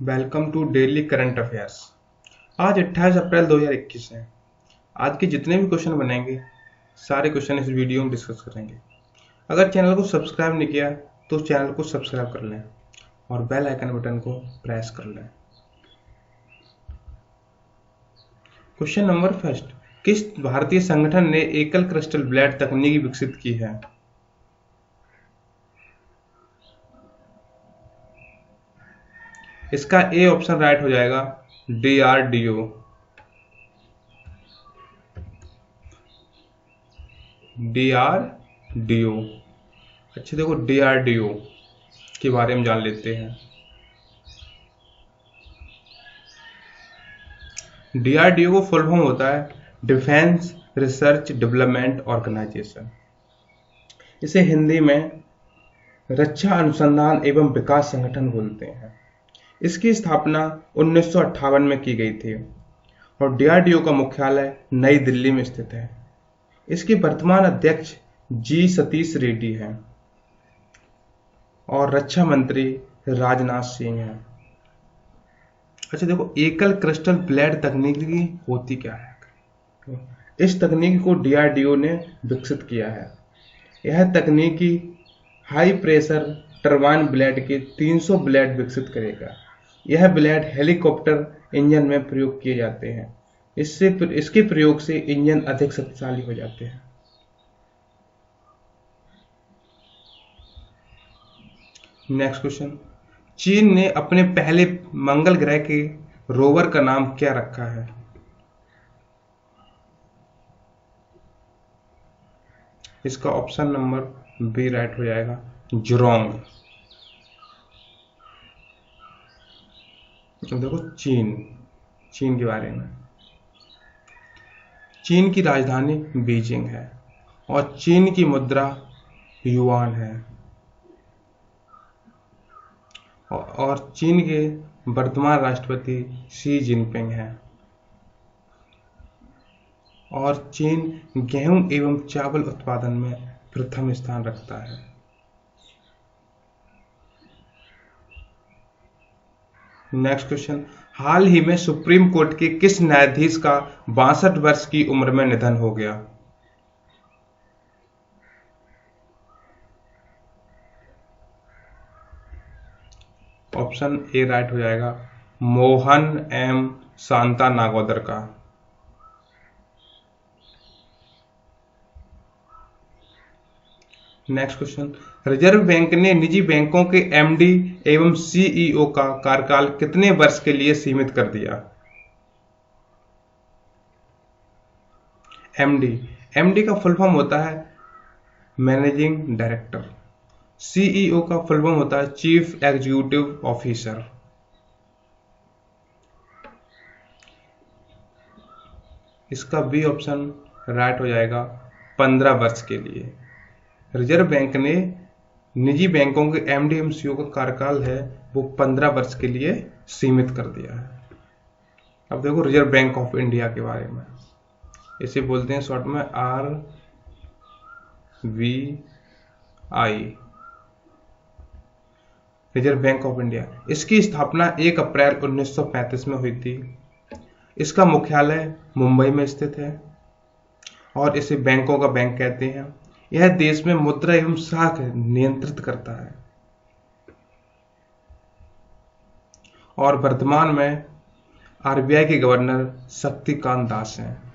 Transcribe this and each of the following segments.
Welcome to daily current affairs. आज 28 अप्रैल 2021 है। आज के जितने भी क्वेश्चन बनेंगे सारे क्वेश्चन इस वीडियो में डिस्कस करेंगे। अगर चैनल को सब्सक्राइब नहीं किया तो चैनल को सब्सक्राइब कर लें और बेल आइकन बटन को प्रेस कर लें। क्वेश्चन नंबर फर्स्ट, किस भारतीय संगठन ने एकल क्रिस्टल ब्लेड तकनीक विकसित की है? इसका ए ऑप्शन राइट हो जाएगा, DRDO। DRDO। अच्छा देखो, DRDO के बारे में जान लेते हैं। DRDO को फुल फॉर्म होता है डिफेंस रिसर्च डेवलपमेंट ऑर्गेनाइजेशन। इसे हिंदी में रक्षा अनुसंधान एवं विकास संगठन बोलते हैं। इसकी स्थापना 1958 में की गई थी और DRDO का मुख्यालय नई दिल्ली में स्थित है। इसके वर्तमान अध्यक्ष जी सतीश रेड्डी हैं और रक्षा मंत्री राजनाथ सिंह हैं। अच्छा देखो, एकल क्रिस्टल ब्लेड तकनीक होती क्या है? इस तकनीक को DRDO ने विकसित किया है। यह तकनीकी हाई प्रेशर टरबाइन ब्लेड के 300 ब्लेड विकसित करेगा। यह ब्लेड हेलीकॉप्टर इंजन में प्रयोग किए जाते हैं। इसके प्रयोग से इंजन अधिक शक्तिशाली हो जाते हैं। नेक्स्ट क्वेश्चन, चीन ने अपने पहले मंगल ग्रह के रोवर का नाम क्या रखा है? इसका ऑप्शन नंबर बी राइट हो जाएगा, जुरोंग। देखो, चीन के बारे में। चीन की राजधानी बीजिंग है और चीन की मुद्रा युआन है और चीन के वर्तमान राष्ट्रपति शी जिनपिंग हैं और चीन गेहूं एवं चावल उत्पादन में प्रथम स्थान रखता है। नेक्स्ट क्वेश्चन, हाल ही में सुप्रीम कोर्ट के किस न्यायाधीश का 62 वर्ष की उम्र में निधन हो गया? ऑप्शन ए राइट हो जाएगा, मोहन एम शांता नागौदर का। नेक्स्ट क्वेश्चन, रिजर्व बैंक ने निजी बैंकों के MD एवं CEO का कार्यकाल कितने वर्ष के लिए सीमित कर दिया? MD का फुल फॉर्म होता है मैनेजिंग डायरेक्टर। CEO का फुल फॉर्म होता है चीफ एग्जीक्यूटिव ऑफिसर। इसका बी ऑप्शन राइट हो जाएगा, 15 वर्ष के लिए। रिजर्व बैंक ने निजी बैंकों के MD एवं CEO का कार्यकाल है वो 15 वर्ष के लिए सीमित कर दिया है। अब देखो, रिजर्व बैंक ऑफ इंडिया के बारे में। इसे बोलते हैं शॉर्ट में RBI, reserve bank of India. इसकी स्थापना 1 अप्रैल 1935 में हुई थी। इसका मुख्यालय मुंबई में स्थित है और इसे बैंकों का बैंक कहते हैं। यह देश में मुद्रा एवं साख नियंत्रित करता है और वर्तमान में RBI के गवर्नर शक्तिकांत दास हैं।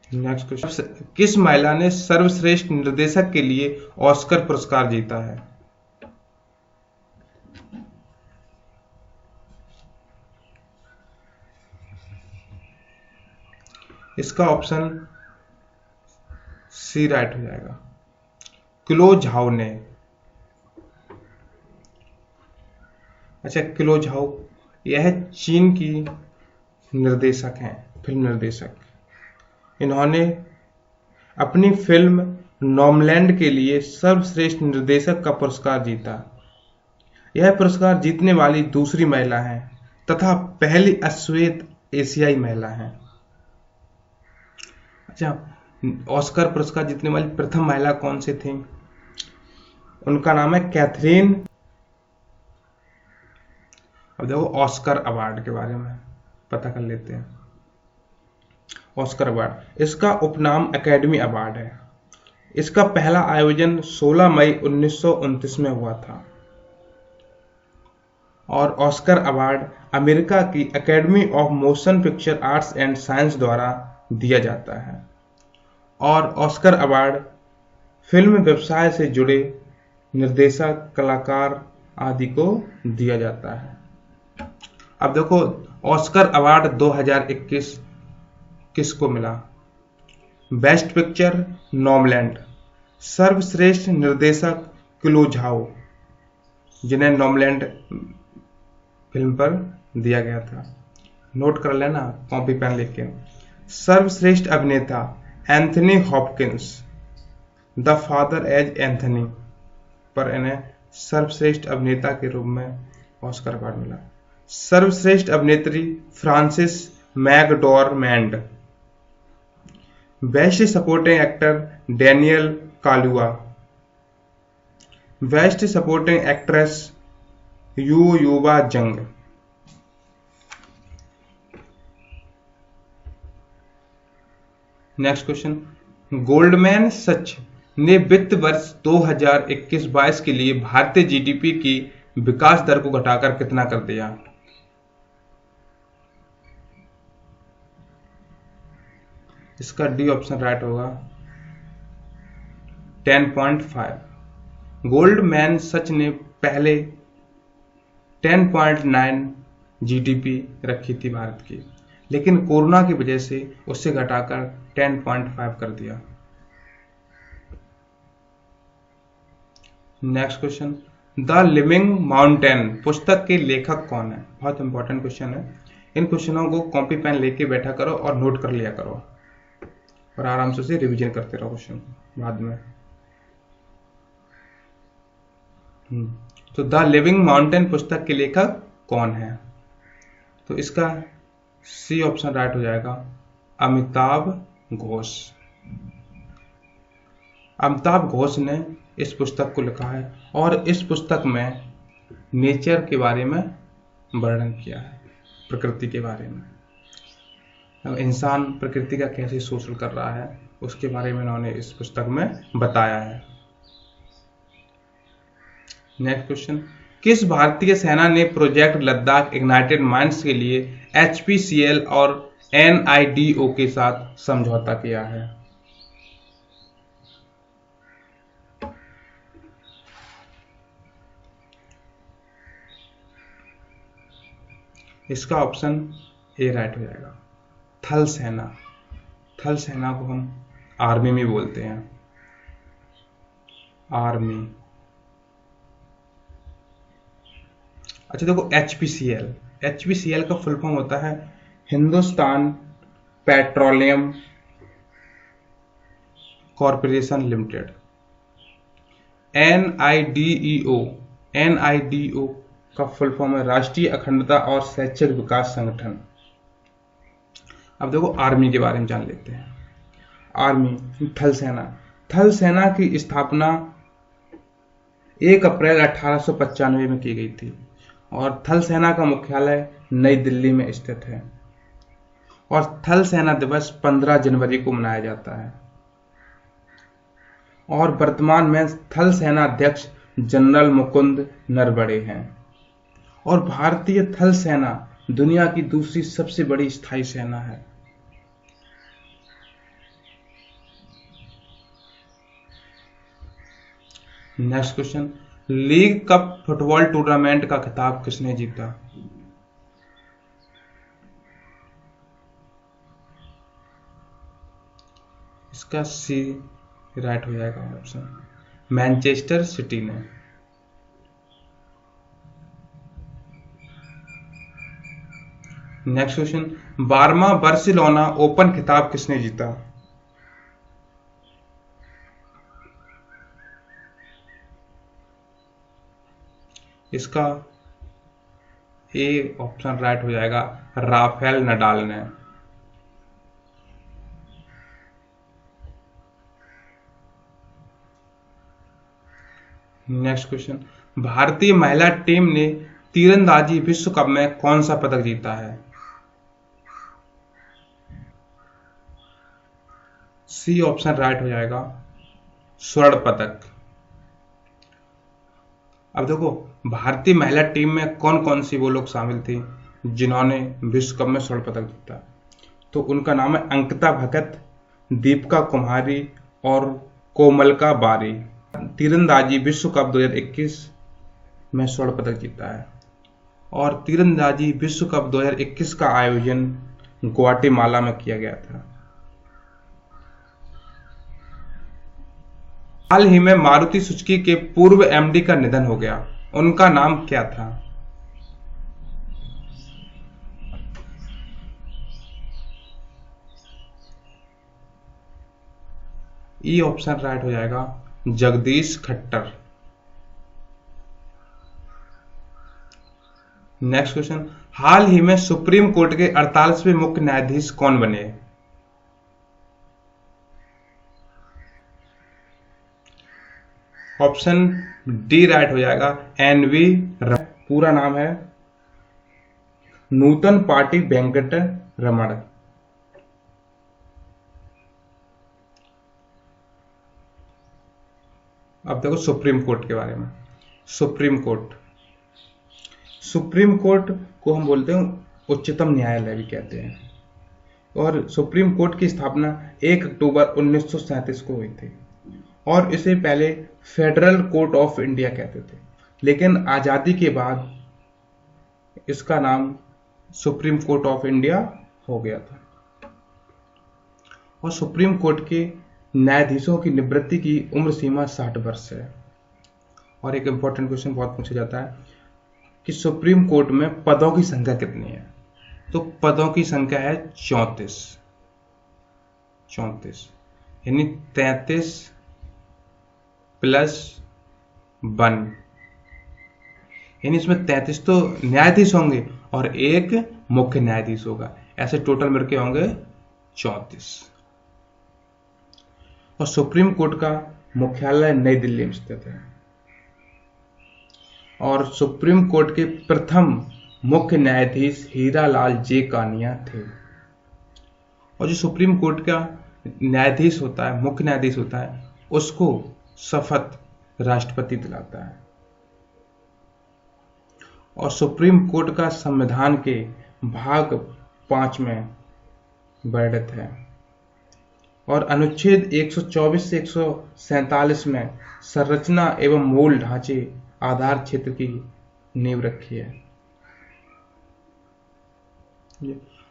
नेक्स्ट क्वेश्चन, किस महिला ने सर्वश्रेष्ठ निर्देशक के लिए ऑस्कर पुरस्कार जीता है? इसका ऑप्शन सी राइट हो जाएगा, क्लो झाओ ने। अच्छा, क्लो झाओ यह चीन की निर्देशक हैं, फिल्म निर्देशक। इन्होंने अपनी फिल्म नॉमलैंड के लिए सर्वश्रेष्ठ निर्देशक का पुरस्कार जीता। यह पुरस्कार जीतने वाली दूसरी महिला हैं तथा पहली अश्वेत एशियाई महिला हैं। अच्छा, ऑस्कर पुरस्कार जीतने वाली प्रथम महिला कौन से थी? उनका नाम है कैथरीन। अब देखो ऑस्कर अवार्ड के बारे में पता कर लेते हैं। ऑस्कर अवार्ड, इसका उपनाम एकेडमी अवार्ड है। इसका पहला आयोजन 16 मई 1929 में हुआ था और ऑस्कर अवार्ड अमेरिका की academy of motion picture arts and science द्वारा दिया जाता है और ऑस्कर अवार्ड फिल्म व्यवसाय से जुड़े निर्देशक, कलाकार आदि को दिया जाता है। अब देखो ऑस्कर अवार्ड 2021 किसको मिला? बेस्ट पिक्चर नॉमलैंड, सर्वश्रेष्ठ निर्देशक क्लो झाओ, जिन्हें नॉमलैंड फिल्म पर दिया गया था, नोट कर लेना कॉपी पेन लेके। सर्वश्रेष्ठ अभिनेता Anthony Hopkins, the father as Anthony पर इन्हें सर्वश्रेष्ठ अभिनेता के रूप में ऑस्कर अवार्ड मिला। सर्वश्रेष्ठ अभिनेत्री Frances McDormand. Best supporting actor Daniel Kaluuya. Best supporting actress Youn Jung. Next question, Goldman सच ने वित्त वर्ष 2021-22 के लिए भारतीय जीडीपी की विकास दर को घटाकर कितना कर दिया? इसका डी ऑप्शन राइट होगा, 10.5। गोल्डमैन सच ने पहले 10.9 जीडीपी रखी थी भारत की, लेकिन कोरोना की वजह से उससे घटाकर 10.5 कर दिया। Next question, the living mountain पुस्तक के लेखक कौन है? बहुत इंपॉर्टेंट क्वेश्चन है। इन क्वेश्चनों को कॉपी पेन लेके बैठा करो और नोट कर लिया करो और आराम से उसे रिवीजन करते रहो क्वेश्चन बाद में। तो द लिविंग माउंटेन पुस्तक के लेखक कौन है? तो इसका सी ऑप्शन राइट हो जाएगा, अमिताभ घोष। अमिताभ घोष ने इस पुस्तक को लिखा है और इस पुस्तक में नेचर के बारे में वर्णन किया है, प्रकृति के बारे में। इंसान प्रकृति का कैसे शोषण कर रहा है उसके बारे में उन्होंने इस पुस्तक में बताया है। नेक्स्ट क्वेश्चन, किस भारतीय सेना ने प्रोजेक्ट लद्दाख इग्नाइटेड माइंड्स के लिए HPCL और NIDO के साथ समझौता किया है? इसका ऑप्शन ए राइट हो जाएगा, थल सेना। थल सेना को हम आर्मी में बोलते हैं, आर्मी। अच्छा देखो HPCL का फुल फॉर्म होता है Hindustan petroleum corporation limited. NIDO का फुल फॉर्म है राष्ट्रीय अखंडता और शैक्षिक विकास संगठन। अब देखो आर्मी के बारे में जान लेते हैं। आर्मी, थल सेना। थल सेना की स्थापना 1 अप्रैल 1895 में की गई थी और थल सेना का मुख्यालय नई दिल्ली में स्थित है और थल सेना दिवस 15 जनवरी को मनाया जाता है और वर्तमान में थल सेना अध्यक्ष जनरल मुकुंद नरवणे हैं और भारतीय थल सेना दुनिया की दूसरी सबसे बड़ी स्थायी सेना है। Next question, league cup football tournament का खिताब किसने जीता? इसका सी राइट हो जाएगा ऑप्शन, मैनचेस्टर सिटी ने। नेक्स्ट क्वेश्चन, 12वां बार्सिलोना ओपन खिताब किसने जीता? इसका ए ऑप्शन राइट हो जाएगा, राफेल नडाल ने। नेक्स्ट क्वेश्चन, भारतीय महिला टीम ने तीरंदाजी विश्व कप में कौन सा पदक जीता है? सी ऑप्शन राइट हो जाएगा, स्वर्ण पदक। अब देखो भारतीय महिला टीम में कौन कौन सी वो लोग शामिल थी जिन्होंने विश्व कप में स्वर्ण पदक जीता, तो उनका नाम है अंकिता भगत, दीपिका कुमारी और कोमलका बारी। तीरंदाजी विश्व कप 2021 में स्वर्ण पदक जीता है और तीरंदाजी विश्व कप 2021 का आयोजन ग्वाटेमाला में किया गया था। हाल ही में मारुति सुजुकी के पूर्व एमडी का निधन हो गया, उनका नाम क्या था? ई ऑप्शन राइट हो जाएगा, जगदीश खट्टर। नेक्स्ट क्वेश्चन, हाल ही में सुप्रीम कोर्ट के 48वें मुख्य न्यायाधीश कौन बने? ऑप्शन डी राइट हो जाएगा, एनवी पूरा नाम है नूतन पाटी वेंकट रमण। अब देखो सुप्रीम कोर्ट के बारे में। सुप्रीम कोर्ट को हम बोलते हैं उच्चतम न्यायालय भी कहते हैं, और सुप्रीम कोर्ट की स्थापना 1 अक्टूबर 1937 को हुई थी और इसे पहले फेडरल कोर्ट ऑफ इंडिया कहते थे, लेकिन आजादी के बाद इसका नाम सुप्रीम कोर्ट ऑफ इंडिया हो गया था। और सुप्रीम कोर्ट के न्यायाधीशों की निवृत्ति की उम्र सीमा 60 वर्ष है। और एक इंपॉर्टेंट क्वेश्चन बहुत पूछा जाता है कि सुप्रीम कोर्ट में पदों की संख्या कितनी है, तो पदों की संख्या है 34, यानी 33 + 1, यानी इसमें 33 तो न्यायाधीश होंगे और एक मुख्य न्यायाधीश होगा, ऐसे टोटल मिलके होंगे 34। और सुप्रीम कोर्ट का मुख्यालय नई दिल्ली में स्थित है और सुप्रीम कोर्ट के प्रथम मुख्य न्यायाधीश हीरालाल जे कानिया थे। और जो सुप्रीम कोर्ट का न्यायाधीश होता है, मुख्य न्यायाधीश होता है, उसको शपथ राष्ट्रपति दिलाता है। और सुप्रीम कोर्ट का संविधान के भाग 5 में वर्णित है और अनुच्छेद 124 से 147 में संरचना एवं मूल ढांचे आधार क्षेत्र की नींव रखी है।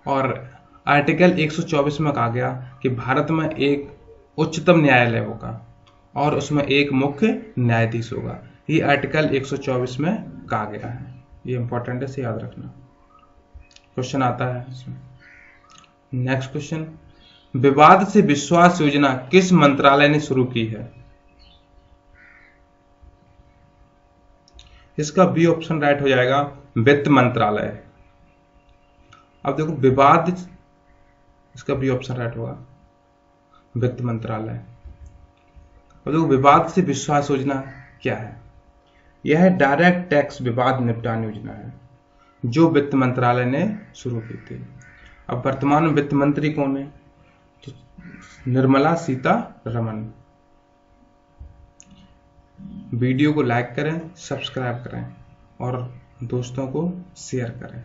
और आर्टिकल 124 में कहा गया कि भारत में एक उच्चतम न्यायालय होगा और उसमें एक मुख्य न्यायाधीश होगा। ये आर्टिकल 124 में कहा गया है, ये इंपॉर्टेंट है, इसे याद रखना। क्वेश्चन आता है इसमें। नेक्स्ट क्वेश्चन, विवाद से विश्वास योजना किस मंत्रालय ने शुरू की है? इसका बी ऑप्शन राइट हो जाएगा, वित्त मंत्रालय। अब देखो विवाद, इसका बी ऑप्शन राइट होगा, वित्त मंत्रालय। अब देखो विवाद से विश्वास योजना क्या है? यह डायरेक्ट टैक्स विवाद निपटान योजना है जो वित्त मंत्रालय ने शुरू की थी। अब वर्तमान में वित्त मंत्री कौन है? तो निर्मला सीतारमण। वीडियो को लाइक करें, सब्सक्राइब करें और दोस्तों को शेयर करें।